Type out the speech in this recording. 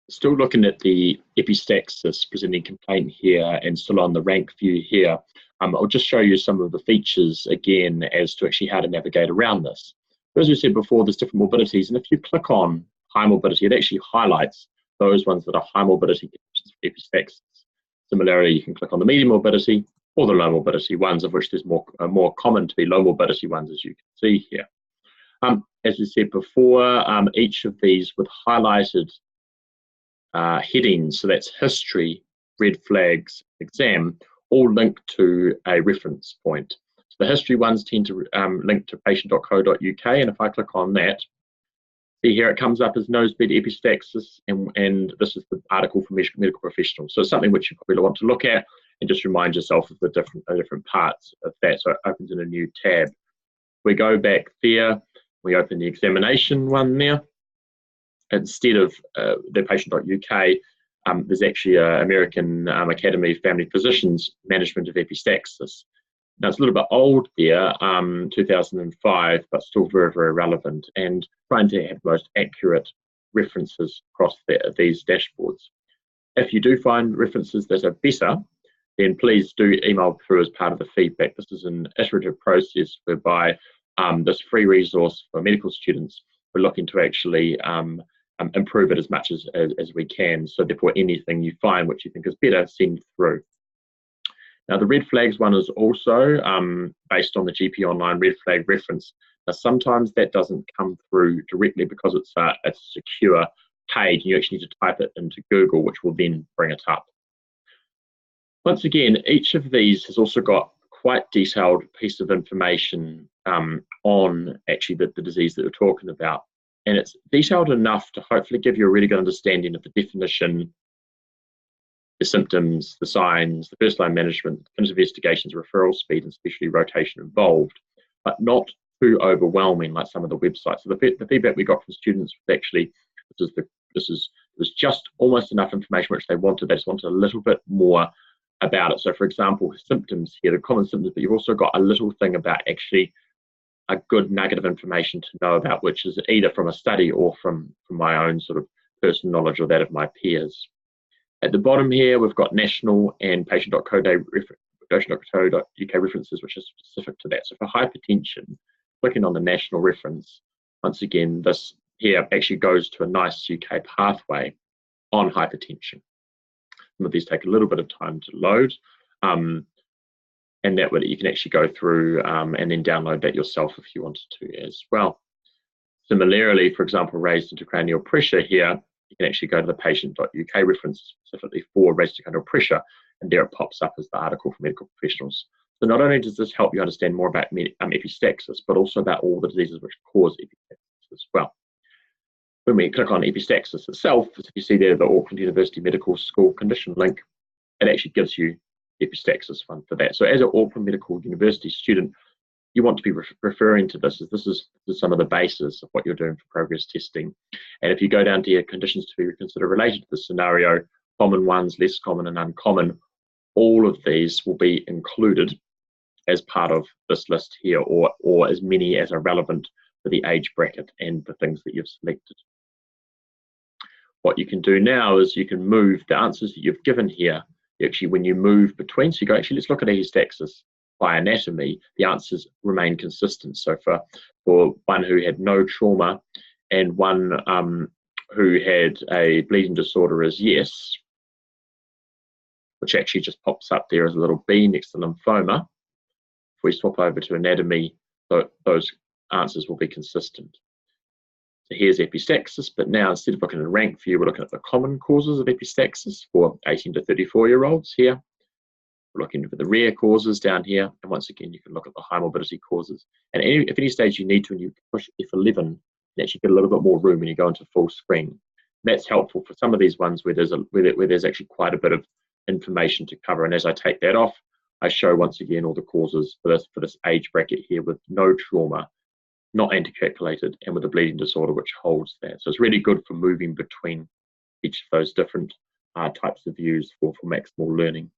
Still looking at the epistaxis presenting complaint here and still on the rank view here, I'll just show you some of the features again as to actually how to navigate around this. As we said before, there's different morbidities, and if you click on high morbidity, it actually highlights those ones that are high morbidity conditions for epistaxis. Similarly, you can click on the medium morbidity or the low morbidity ones, of which there's more common to be low morbidity ones, as you can see here. As we said before, each of these with highlighted headings, so that's history, red flags, exam, all linked to a reference point. So the history ones tend to link to patient.co.uk, and if I click on that, see here it comes up as nosebleed epistaxis, and this is the article for medical professionals. So it's something which you probably want to look at and just remind yourself of the different parts of that. So it opens in a new tab. We go back there, we open the examination one there. Instead of the patient.uk, there's actually an American Academy of Family Physicians Management of Epistaxis. Now it's a little bit old there, 2005, but still very, very relevant, and trying to have the most accurate references across these dashboards. If you do find references that are better, then please do email through as part of the feedback. This is an iterative process whereby this free resource for medical students, we're looking to actually improve it as much as we can. So therefore, anything you find which you think is better, send through. Now the red flags one is also based on the GP Online red flag reference. Now sometimes that doesn't come through directly because it's a secure page. You actually need to type it into Google, which will then bring it up. Once again, each of these has also got quite detailed piece of information on actually the disease that we're talking about. And it's detailed enough to hopefully give you a really good understanding of the definition, the symptoms, the signs, the first line management, investigations, referral speed, and especially rotation involved, but not too overwhelming like some of the websites. So the feedback we got from students was actually, it was just almost enough information which they wanted. They just wanted a little bit more about it. So for example, symptoms here, the common symptoms, but you've also got a little thing about actually a good nugget of information to know about, which is either from a study or from my own sort of personal knowledge or that of my peers. At the bottom here, we've got national and patient.co.uk references, which is specific to that. So for hypertension, clicking on the national reference, once again, this here actually goes to a nice UK pathway on hypertension. Some of these take a little bit of time to load, and that way you can actually go through and then download that yourself if you wanted to as well. Similarly, for example, raised intracranial pressure here, you can actually go to the patient.uk reference specifically for raised intracranial pressure, and there it pops up as the article for medical professionals. So not only does this help you understand more about epistaxis, but also about all the diseases which cause epistaxis as well. When we click on epistaxis itself, as you see there, the Auckland University Medical School condition link, it actually gives you epistaxis one for that. So as an Auckland Medical University student, you want to be referring to this as this is some of the basis of what you're doing for progress testing. And if you go down to your conditions to be considered related to the scenario, common ones, less common and uncommon, all of these will be included as part of this list here, or as many as are relevant for the age bracket and the things that you've selected. What you can do now is you can move the answers that you've given here. Actually, when you move between, so you go, actually, let's look at epistaxis by anatomy, the answers remain consistent. So for one who had no trauma and one who had a bleeding disorder is yes, which actually just pops up there as a little B next to lymphoma. If we swap over to anatomy, those answers will be consistent. So here's epistaxis, but now instead of looking at a rank view, we're looking at the common causes of epistaxis for 18 to 34-year-olds here. We're looking for the rare causes down here, and once again, you can look at the high morbidity causes. And if any stage you need to, and you push F11, you actually get a little bit more room when you go into full screen. That's helpful for some of these ones where there's actually quite a bit of information to cover. And as I take that off, I show once again all the causes for this age bracket here with no trauma, not anticoagulated, and with a bleeding disorder which holds that. So it's really good for moving between each of those different types of views for maximal learning.